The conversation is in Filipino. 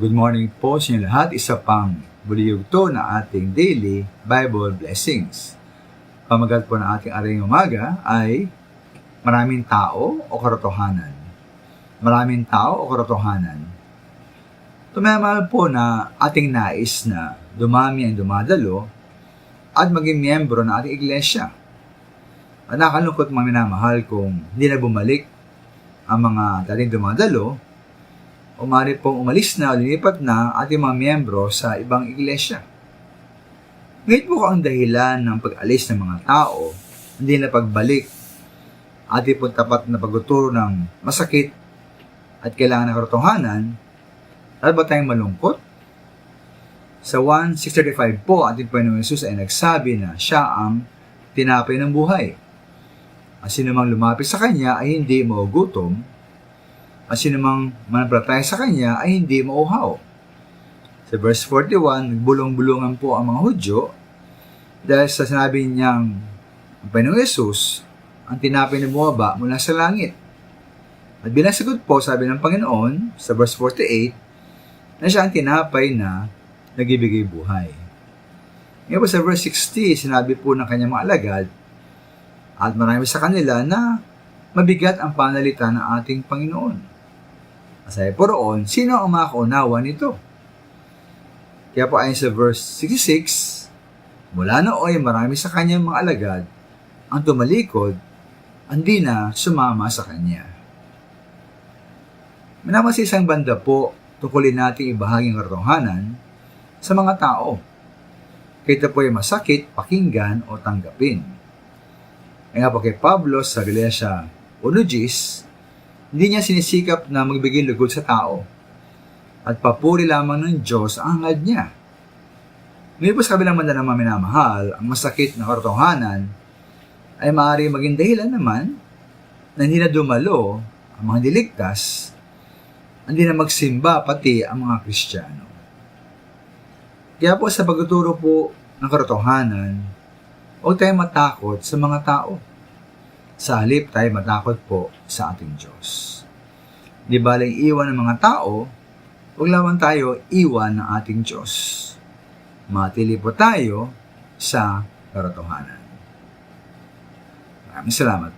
Good morning po sa inyo lahat. Isa pang buliyugto na ating daily Bible blessings. Pamagat po ng ating aring umaga ay maraming tao o katotohanan. Maraming tao o katotohanan. Tumayamal po na ating nais na dumami ang dumadalo at maging miyembro ng ating iglesia. At nakalungkot mga minamahal kung hindi na bumalik ang mga dating dumadalo, umari pong umalis na o linipat na ating mga miyembro sa ibang iglesia. Ngayon po ang dahilan ng pag-alis ng mga tao, hindi na pagbalik, ating pong tapat na pagtuturo ng masakit at kailangan ng katotohanan, at ba tayong malungkot? Sa 1:635 po, ating Panginoong Hesus ay nagsabi na siya ang tinapay ng buhay. At sino mang lumapit sa Kanya ay hindi magugutom, at sinumang manampalataya sa Kanya ay hindi mauhaw. Sa verse 41, nagbulong-bulungan po ang mga Hudyo dahil sa sinabi niyang ang Panginoong Yesus ang tinapay na bumaba mula sa langit. At bilang sagot po, sabi ng Panginoon sa verse 48, na siya ang tinapay na nagbibigay buhay. Ngayon po sa verse 60, sinabi po ng kanyang mga alagad at marami sa kanila na mabigat ang panalita ng ating Panginoon. Sabi po roon, sino ang makakaunawa nito? Kaya po ayon sa verse 66, mula nooy marami sa kanyang mga alagad ang tumalikod, hindi na sumama sa kanya. Minamang sa isang banda po, tungkulin natin ibahaging katotohanan sa mga tao. Kaya po ay masakit, pakinggan o tanggapin. Kaya po kay Pablo sa Galatia 1:10, hindi niya sinisikap na magbigay lugod sa tao at papuri lamang ng Diyos ang hangad niya. Ngayon po sa kabilang banda ng mga minamahal, ang masakit na katotohanan ay maaari maging dahilan naman na hindi na dumalo ang mga diligtas, hindi na magsimba pati ang mga Kristiyano. Kaya po sa pagtuturo po ng katotohanan, huwag tayong matakot sa mga tao. Sa halip tayo matakot po sa ating Diyos. Di baling iwan ng mga tao, huwag lamang tayo iwan ng ating Diyos. Matili po tayo sa katotohanan. Maraming salamat.